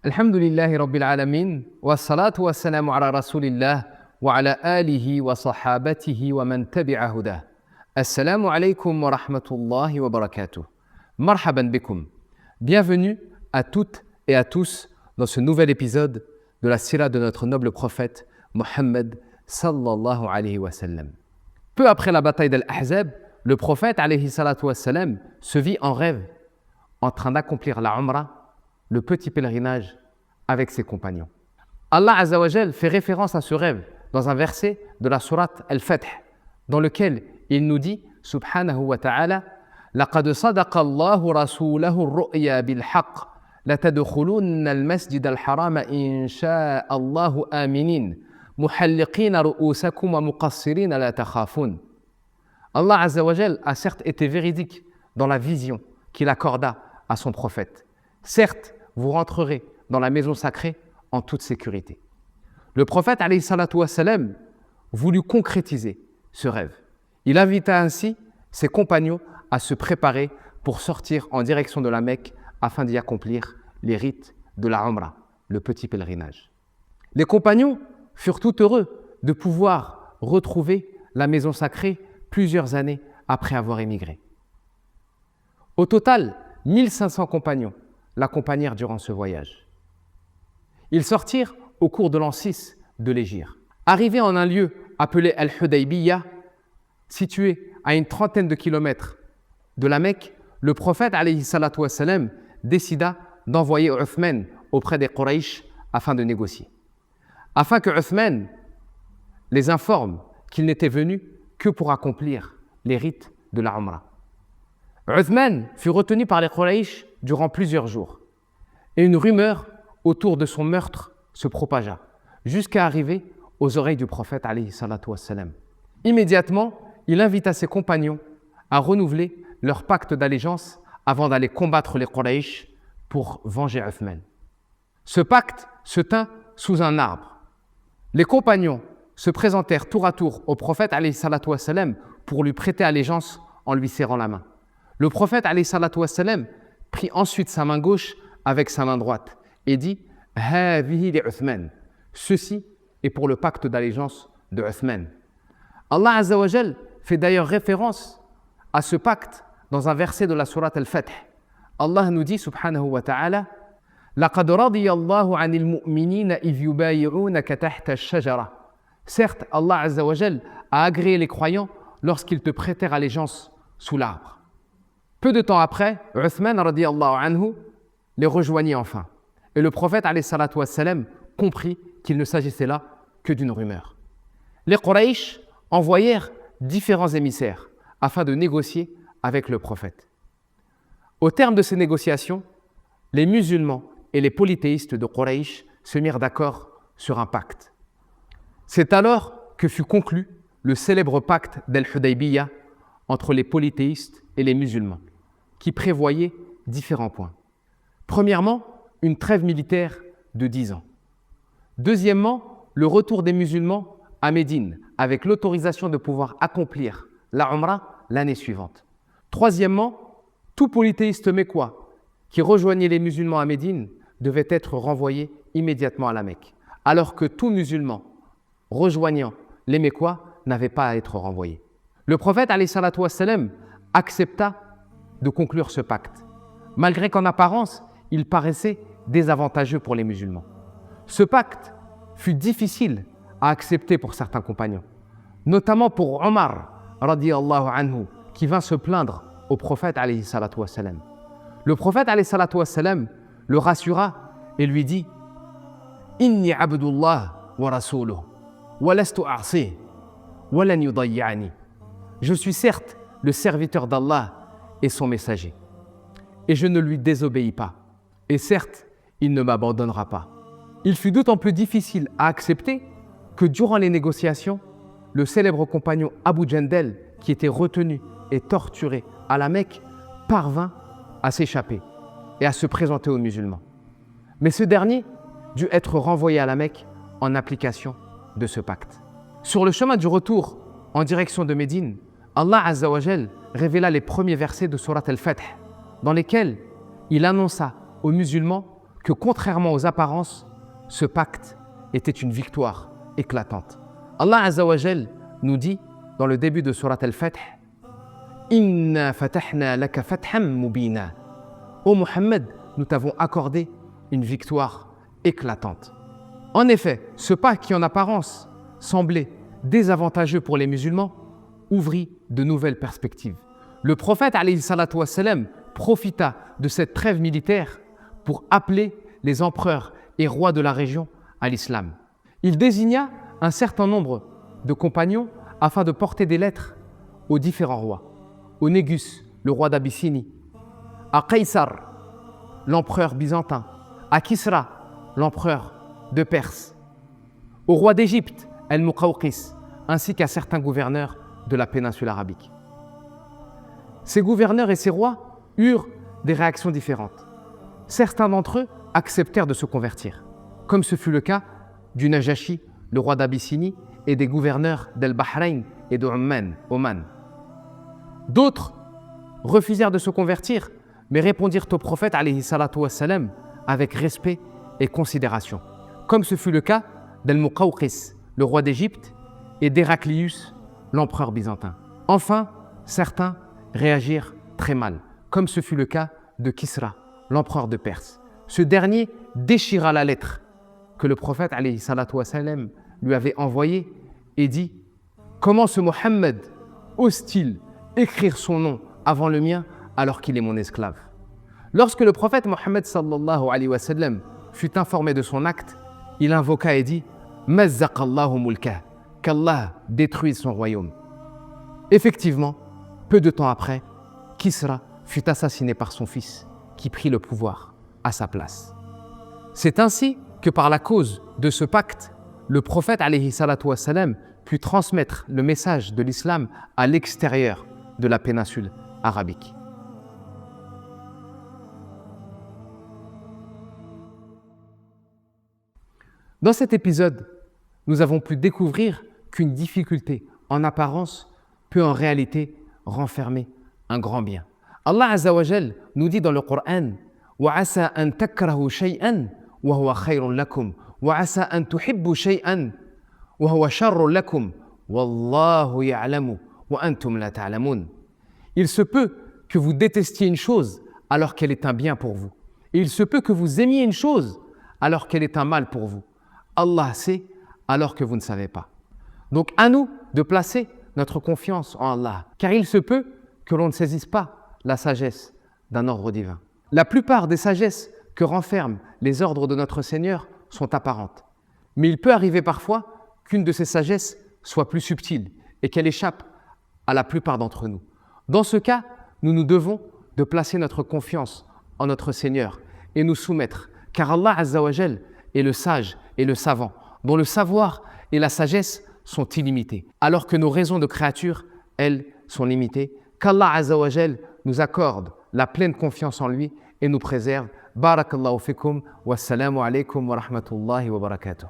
Alhamdulillahi Rabbil Alamin, wa salatu wa salamu ala Rasulillah, wa ala alihi wa sahabatihi wa man tabi'a hudah. Assalamu alaikum wa rahmatullahi wa barakatuh. Marhaban bikum. Bienvenue à toutes et à tous dans ce nouvel épisode de la sira de notre noble prophète Mohammed sallallahu alayhi wa sallam. Peu après la bataille d'Al-Ahzab, le prophète alayhi salatu wa sallam se vit en rêve en train d'accomplir la Umrah, le petit pèlerinage avec ses compagnons. Allah Azza wa Jal fait référence à ce rêve dans un verset de la sourate Al-Fath, dans lequel il nous dit, subhanahu wa ta'ala, لَقَدْ صَدَقَ اللَّهُ رَسُولَهُ الرُّؤْيَا بِالْحَقِّ لَتَدْخُلُنَّ الْمَسْجِدَ الْحَرَامَ إِنْ شَاءَ اللَّهُ آمِنِينَ مُحَلِّقِينَ رُؤُوسَكُمْ وَمُقَصِّرِينَ لَا تَخَافُونَ. Allah Azza wa Jal a certes été véridique dans la vision qu'il accorda à son prophète. Certes, vous rentrerez dans la maison sacrée en toute sécurité. Le prophète alayhi salatu wa salam voulut concrétiser ce rêve. Il invita ainsi ses compagnons à se préparer pour sortir en direction de la Mecque afin d'y accomplir les rites de la Umrah, le petit pèlerinage. Les compagnons furent tout heureux de pouvoir retrouver la maison sacrée plusieurs années après avoir émigré. Au total, 1500 compagnons l'accompagnèrent durant ce voyage. Ils sortirent au cours de l'an 6 de l'Hégire. Arrivés en un lieu appelé Al-Hudaybiyah, situé à une trentaine de kilomètres de la Mecque, le prophète alayhi salatu wa salam décida d'envoyer Uthman auprès des Quraysh afin de négocier. Afin que Uthman les informe qu'il n'était venu que pour accomplir les rites de la Umrah. Uthman fut retenu par les Quraysh durant plusieurs jours et une rumeur autour de son meurtre se propagea jusqu'à arriver aux oreilles du prophète alayhi salatu wassalam. Immédiatement, il invita ses compagnons à renouveler leur pacte d'allégeance avant d'aller combattre les Quraysh pour venger Uthman. Ce pacte se tint sous un arbre. Les compagnons se présentèrent tour à tour au prophète alayhi salatu wassalam pour lui prêter allégeance en lui serrant la main. Le prophète alayhi salatu wassalam prit ensuite sa main gauche avec sa main droite et dit « Hâvihi li Uthman » ceci est pour le pacte d'allégeance de Uthman. Allah Azza wa Jal fait d'ailleurs référence à ce pacte dans un verset de la sourate Al-Fath. Allah nous dit subhanahu wa ta'ala لَقَدْ رَضِيَ اللَّهُ عَنِ الْمُؤْمِنِينَ إِذْ يُبَايِعُونَكَ تَحْتَ الشَّجَرَةِ. Certes, Allah Azza wa Jal a agréé les croyants lorsqu'ils te prêtèrent allégeance sous l'arbre. Peu de temps après, Uthman radiyallahu anhu les rejoignit enfin. Et le prophète alayhi salatu wassalam comprit qu'il ne s'agissait là que d'une rumeur. Les Quraysh envoyèrent différents émissaires afin de négocier avec le prophète. Au terme de ces négociations, les musulmans et les polythéistes de Quraysh se mirent d'accord sur un pacte. C'est alors que fut conclu le célèbre pacte d'Al-Hudaybiyah entre les polythéistes et les musulmans, qui prévoyait différents points. Premièrement, une trêve militaire de 10 ans. Deuxièmement, le retour des musulmans à Médine, avec l'autorisation de pouvoir accomplir la Umrah l'année suivante. Troisièmement, tout polythéiste mécois qui rejoignait les musulmans à Médine devait être renvoyé immédiatement à la Mecque, alors que tout musulman rejoignant les Mécois n'avait pas à être renvoyé. Le prophète alayhi salatu wassalam accepta de conclure ce pacte, malgré qu'en apparence, il paraissait désavantageux pour les musulmans. Ce pacte fut difficile à accepter pour certains compagnons, notamment pour Omar radiyallahu anhu, qui vint se plaindre au prophète alayhi salatu wassalam. Le prophète alayhi salatu wassalam le rassura et lui dit « Inni abdullah wa rasuluh, wa lastu a'sih, wa lan yudayya'ni » Je suis certes le serviteur d'Allah et son messager, et je ne lui désobéis pas. Et certes, il ne m'abandonnera pas. Il fut d'autant plus difficile à accepter que durant les négociations, le célèbre compagnon Abu Jandal, qui était retenu et torturé à la Mecque, parvint à s'échapper et à se présenter aux musulmans. Mais ce dernier dut être renvoyé à la Mecque en application de ce pacte. Sur le chemin du retour en direction de Médine, Allah Azza wa Jal révéla les premiers versets de Sourate Al-Fath, dans lesquels il annonça aux musulmans que contrairement aux apparences, ce pacte était une victoire éclatante. Allah Azza wa Jal nous dit dans le début de Surat Al-Fath, « Inna fatahna laka fatham mubina » Ô Muhammad, nous t'avons accordé une victoire éclatante. En effet, ce pacte qui en apparence semblait désavantageux pour les musulmans ouvrit de nouvelles perspectives. Le prophète alayhi salatu wassalam profita de cette trêve militaire pour appeler les empereurs et rois de la région à l'islam. Il désigna un certain nombre de compagnons afin de porter des lettres aux différents rois. Au Négus, le roi d'Abyssinie, à Qaysar, l'empereur byzantin, à Kisra, l'empereur de Perse, au roi d'Égypte, Al-Muqawqis, ainsi qu'à certains gouverneurs de la péninsule arabique. Ces gouverneurs et ces rois eurent des réactions différentes. Certains d'entre eux acceptèrent de se convertir, comme ce fut le cas du Najashi, le roi d'Abyssinie, et des gouverneurs d'Al-Bahreïn et d'Oman. D'autres refusèrent de se convertir, mais répondirent au prophète alayhi salatu wassalam avec respect et considération, comme ce fut le cas d'Al-Muqawqis, le roi d'Égypte, et d'Héraclius, l'empereur byzantin. Enfin, certains réagirent très mal, comme ce fut le cas de Kisra, l'empereur de Perse. Ce dernier déchira la lettre que le prophète alayhi salatu wassalam lui avait envoyée et dit « Comment ce Mohammed ose-t-il écrire son nom avant le mien alors qu'il est mon esclave ?» Lorsque le prophète Mohammed sallallahu alayhi wa sallam fut informé de son acte, il invoqua et dit « Mazzaqallahu mulkah » qu'Allah détruise son royaume. Effectivement, peu de temps après, Kisra fut assassiné par son fils, qui prit le pouvoir à sa place. C'est ainsi que par la cause de ce pacte, le prophète alayhi salatu wassalam put transmettre le message de l'islam à l'extérieur de la péninsule arabique. Dans cet épisode, nous avons pu découvrir qu'une difficulté en apparence peut en réalité renfermer un grand bien. Allah Azza wa Jal nous dit dans le Coran « وَعَسَىٰ أَن تَكْرَهُوا شَيْئًا وَهُوَ خَيْرٌ لَكُمْ وَعَسَىٰ أَن تُحِبُّوا شَيْئًا وَهُوَ شَرٌّ لَكُمْ وَاللَّهُ يَعْلَمُ وَأَنْتُمْ لَا تَعْلَمُونَ » Il se peut que vous détestiez une chose alors qu'elle est un bien pour vous. Et il se peut que vous aimiez une chose alors qu'elle est un mal pour vous. Allah sait alors que vous ne savez pas. Donc à nous de placer notre confiance en Allah, car il se peut que l'on ne saisisse pas la sagesse d'un ordre divin. La plupart des sagesses que renferment les ordres de notre Seigneur sont apparentes. Mais il peut arriver parfois qu'une de ces sagesses soit plus subtile et qu'elle échappe à la plupart d'entre nous. Dans ce cas, nous nous devons de placer notre confiance en notre Seigneur et nous soumettre, car Allah Azza wa Jal est le sage et le savant, dont le savoir et la sagesse sont illimités, alors que nos raisons de créature, elles, sont limitées. Qu'Allah Azza wa Jal nous accorde la pleine confiance en lui et nous préserve. Barakallahu fikum, wassalamu alaikum wa rahmatullahi wa barakatuh.